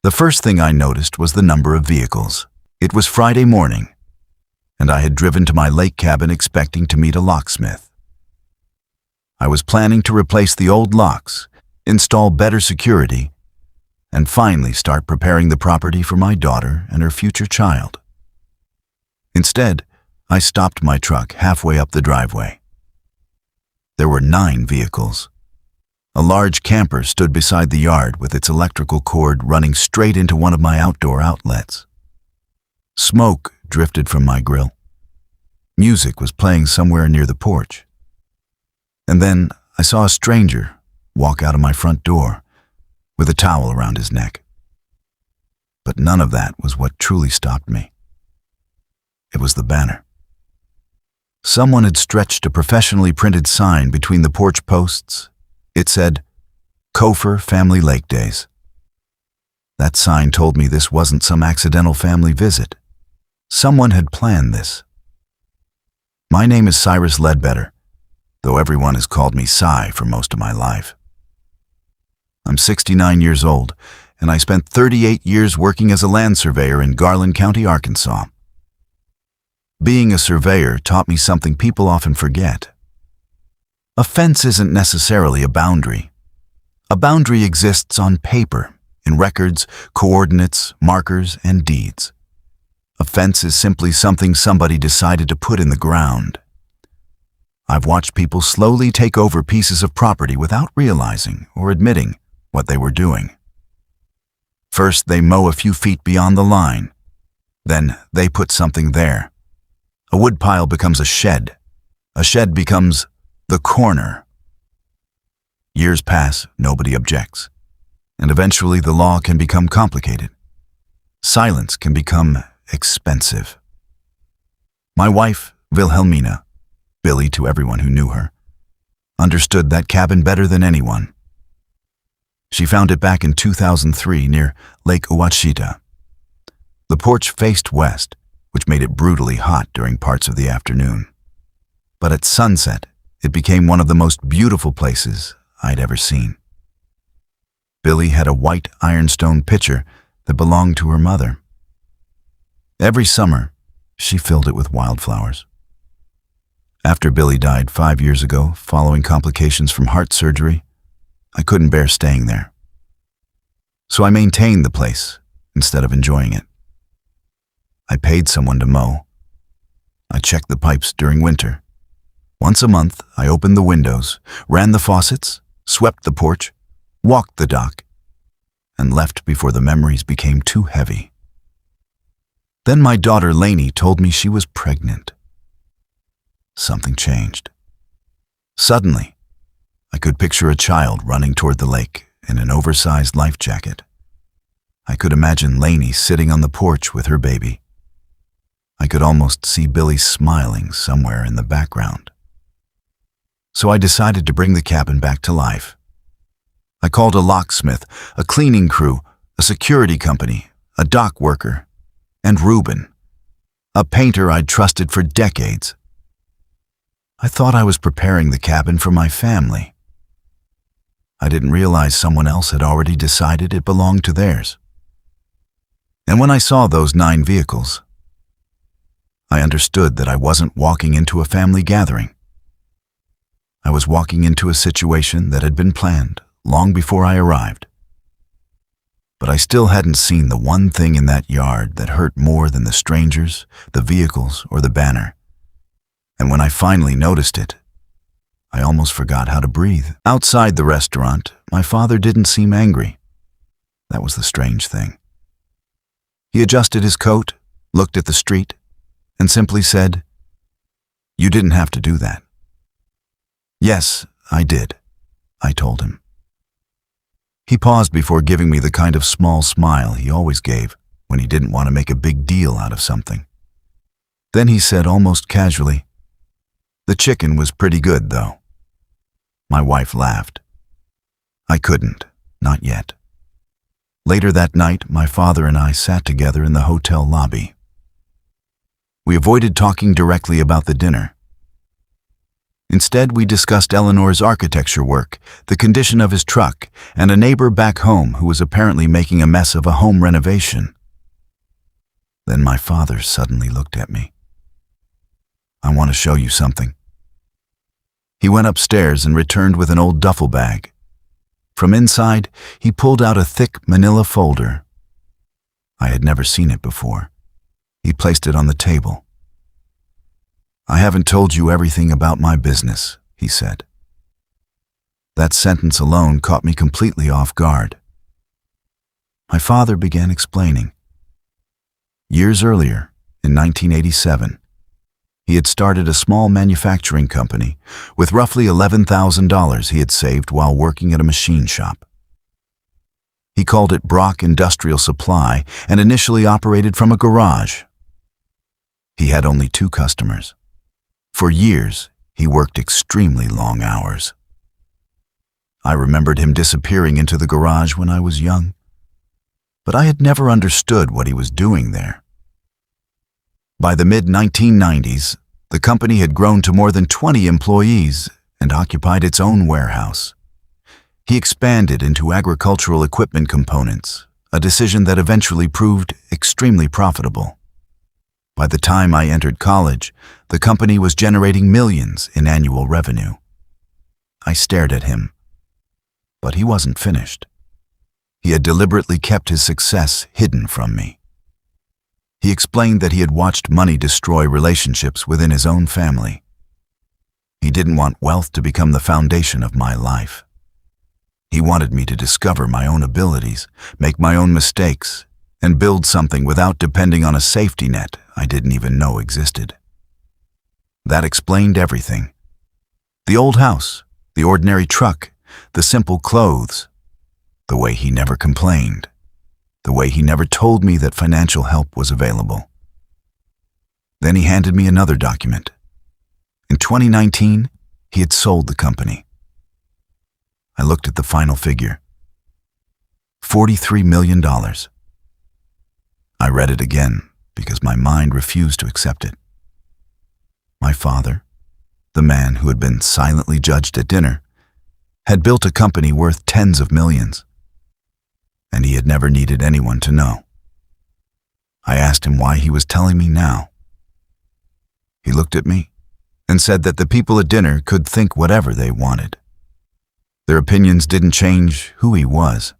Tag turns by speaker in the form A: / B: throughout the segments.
A: The first thing I noticed was the number of vehicles. It was Friday morning, and I had driven to my lake cabin expecting to meet a locksmith. I was planning to replace the old locks, install better security, and finally start preparing the property for my daughter and her future child. Instead, I stopped my truck halfway up the driveway. There were 9 vehicles. A large camper stood beside the yard with its electrical cord running straight into one of my outdoor outlets. Smoke drifted from my grill. Music was playing somewhere near the porch. And then I saw a stranger walk out of my front door with a towel around his neck. But none of that was what truly stopped me. It was the banner. Someone had stretched a professionally printed sign between the porch posts. It said, "Kofer Family Lake Days." That sign told me this wasn't some accidental family visit. Someone had planned this. My name is Cyrus Ledbetter, though everyone has called me Cy for most of my life. I'm 69 years old, and I spent 38 years working as a land surveyor in Garland County, Arkansas. Being a surveyor taught me something people often forget. A fence isn't necessarily a boundary. A boundary exists on paper, in records, coordinates, markers, and deeds. A fence is simply something somebody decided to put in the ground. I've watched people slowly take over pieces of property without realizing or admitting what they were doing. First, they mow a few feet beyond the line. Then, they put something there. A woodpile becomes a shed. A shed becomes the corner. Years pass, nobody objects, and eventually the law can become complicated. Silence can become expensive. My wife, Wilhelmina, Billy to everyone who knew her, understood that cabin better than anyone. She found it back in 2003 near Lake Ouachita. The porch faced west, which made it brutally hot during parts of the afternoon. But at sunset, it became one of the most beautiful places I'd ever seen. Billy had a white ironstone pitcher that belonged to her mother. Every summer, she filled it with wildflowers. After Billy died 5 years ago, following complications from heart surgery, I couldn't bear staying there. So I maintained the place instead of enjoying it. I paid someone to mow. I checked the pipes during winter. Once a month, I opened the windows, ran the faucets, swept the porch, walked the dock, and left before the memories became too heavy. Then my daughter Lainey told me she was pregnant. Something changed. Suddenly, I could picture a child running toward the lake in an oversized life jacket. I could imagine Lainey sitting on the porch with her baby. I could almost see Billy smiling somewhere in the background. So I decided to bring the cabin back to life. I called a locksmith, a cleaning crew, a security company, a dock worker, and Reuben, a painter I'd trusted for decades. I thought I was preparing the cabin for my family. I didn't realize someone else had already decided it belonged to theirs. And when I saw those 9 vehicles, I understood that I wasn't walking into a family gathering. I was walking into a situation that had been planned long before I arrived. But I still hadn't seen the one thing in that yard that hurt more than the strangers, the vehicles, or the banner. And when I finally noticed it, I almost forgot how to breathe. Outside the restaurant, my father didn't seem angry. That was the strange thing. He adjusted his coat, looked at the street, and simply said, "You didn't have to do that." "Yes, I did," I told him. He paused before giving me the kind of small smile he always gave when he didn't want to make a big deal out of something. Then he said almost casually, "The chicken was pretty good, though." My wife laughed. I couldn't, not yet. Later that night, my father and I sat together in the hotel lobby. We avoided talking directly about the dinner. Instead, we discussed Eleanor's architecture work, the condition of his truck, and a neighbor back home who was apparently making a mess of a home renovation. Then my father suddenly looked at me. "I want to show you something." He went upstairs and returned with an old duffel bag. From inside, he pulled out a thick manila folder. I had never seen it before. He placed it on the table. "I haven't told you everything about my business," he said. That sentence alone caught me completely off guard. My father began explaining. Years earlier, in 1987, he had started a small manufacturing company with roughly $11,000 he had saved while working at a machine shop. He called it Brock Industrial Supply and initially operated from a garage. He had only 2 customers. For years, he worked extremely long hours. I remembered him disappearing into the garage when I was young, but I had never understood what he was doing there. By the mid-1990s, the company had grown to more than 20 employees and occupied its own warehouse. He expanded into agricultural equipment components, a decision that eventually proved extremely profitable. By the time I entered college, the company was generating millions in annual revenue. I stared at him, but he wasn't finished. He had deliberately kept his success hidden from me. He explained that he had watched money destroy relationships within his own family. He didn't want wealth to become the foundation of my life. He wanted me to discover my own abilities, make my own mistakes, and build something without depending on a safety net I didn't even know existed. That explained everything. The old house, the ordinary truck, the simple clothes, the way he never complained, the way he never told me that financial help was available. Then he handed me another document. In 2019, he had sold the company. I looked at the final figure. $43 million. I read it again because my mind refused to accept it. My father, the man who had been silently judged at dinner, had built a company worth tens of millions, and he had never needed anyone to know. I asked him why he was telling me now. He looked at me and said that the people at dinner could think whatever they wanted. Their opinions didn't change who he was.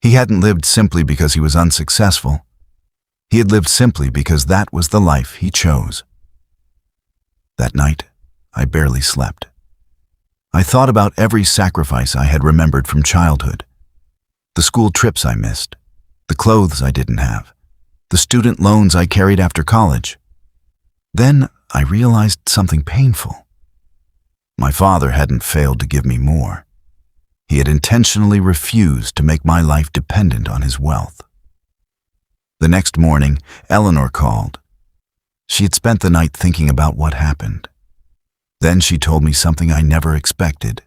A: He hadn't lived simply because he was unsuccessful. He had lived simply because that was the life he chose. That night, I barely slept. I thought about every sacrifice I had remembered from childhood. The school trips I missed, the clothes I didn't have, the student loans I carried after college. Then I realized something painful. My father hadn't failed to give me more. He had intentionally refused to make my life dependent on his wealth. The next morning, Eleanor called. She had spent the night thinking about what happened. Then she told me something I never expected.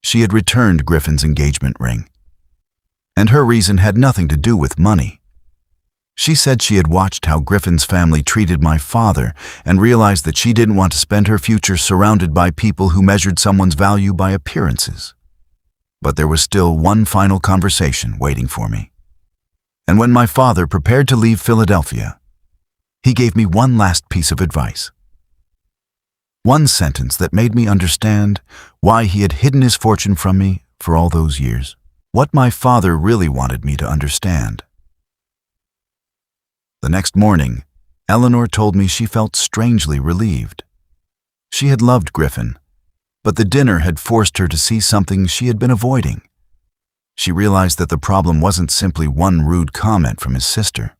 A: She had returned Griffin's engagement ring. And her reason had nothing to do with money. She said she had watched how Griffin's family treated my father and realized that she didn't want to spend her future surrounded by people who measured someone's value by appearances. But there was still one final conversation waiting for me. And when my father prepared to leave Philadelphia, he gave me one last piece of advice. One sentence that made me understand why he had hidden his fortune from me for all those years. What my father really wanted me to understand. The next morning, Eleanor told me she felt strangely relieved. She had loved Griffin, but the dinner had forced her to see something she had been avoiding. She realized that the problem wasn't simply one rude comment from his sister.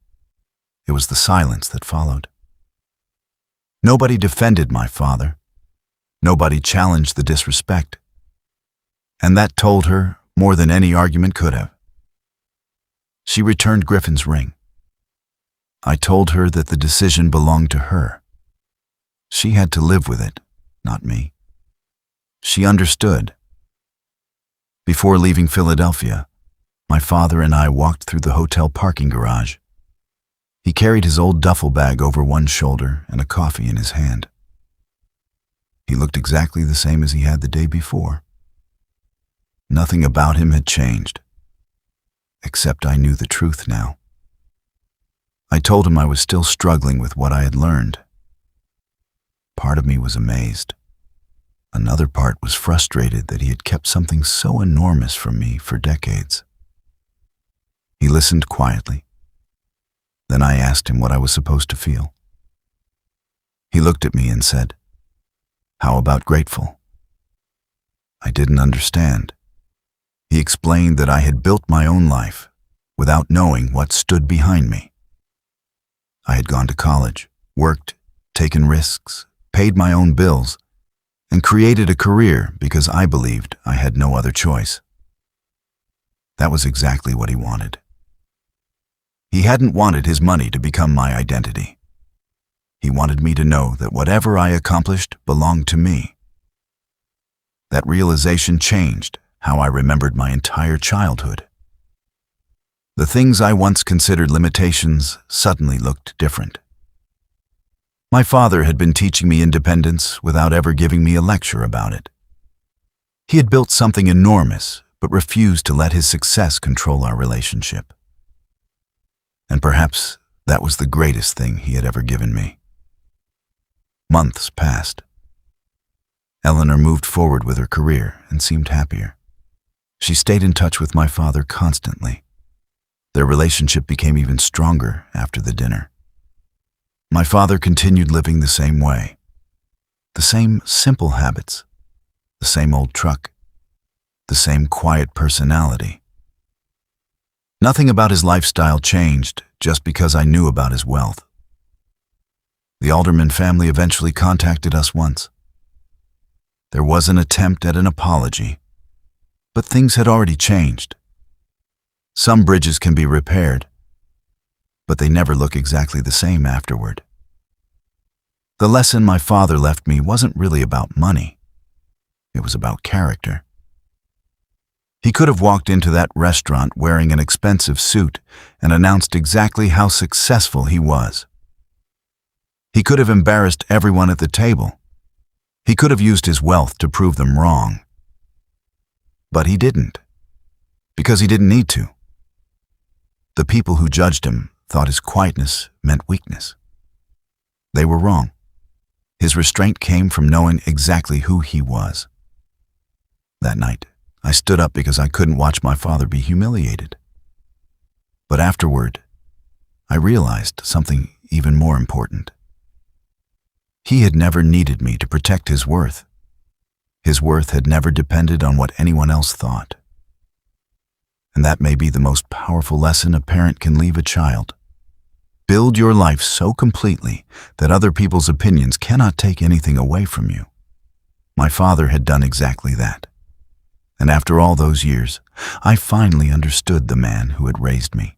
A: It was the silence that followed. Nobody defended my father. Nobody challenged the disrespect. And that told her more than any argument could have. She returned Griffin's ring. I told her that the decision belonged to her. She had to live with it, not me. She understood. Before leaving Philadelphia, my father and I walked through the hotel parking garage. He carried his old duffel bag over one shoulder and a coffee in his hand. He looked exactly the same as he had the day before. Nothing about him had changed, except I knew the truth now. I told him I was still struggling with what I had learned. Part of me was amazed. Another part was frustrated that he had kept something so enormous from me for decades. He listened quietly. Then I asked him what I was supposed to feel. He looked at me and said, "How about grateful?" I didn't understand. He explained that I had built my own life without knowing what stood behind me. I had gone to college, worked, taken risks, paid my own bills, and created a career because I believed I had no other choice. That was exactly what he wanted. He hadn't wanted his money to become my identity. He wanted me to know that whatever I accomplished belonged to me. That realization changed how I remembered my entire childhood. The things I once considered limitations suddenly looked different. My father had been teaching me independence without ever giving me a lecture about it. He had built something enormous, but refused to let his success control our relationship. And perhaps that was the greatest thing he had ever given me. Months passed. Eleanor moved forward with her career and seemed happier. She stayed in touch with my father constantly. Their relationship became even stronger after the dinner. My father continued living the same way. The same simple habits, the same old truck, the same quiet personality. Nothing about his lifestyle changed just because I knew about his wealth. The Alderman family eventually contacted us once. There was an attempt at an apology, but things had already changed. Some bridges can be repaired, but they never look exactly the same afterward. The lesson my father left me wasn't really about money. It was about character. He could have walked into that restaurant wearing an expensive suit and announced exactly how successful he was. He could have embarrassed everyone at the table. He could have used his wealth to prove them wrong. But he didn't, because he didn't need to. The people who judged him thought his quietness meant weakness. They were wrong. His restraint came from knowing exactly who he was. That night, I stood up because I couldn't watch my father be humiliated. But afterward, I realized something even more important. He had never needed me to protect his worth. His worth had never depended on what anyone else thought. And that may be the most powerful lesson a parent can leave a child. Build your life so completely that other people's opinions cannot take anything away from you. My father had done exactly that. And after all those years, I finally understood the man who had raised me.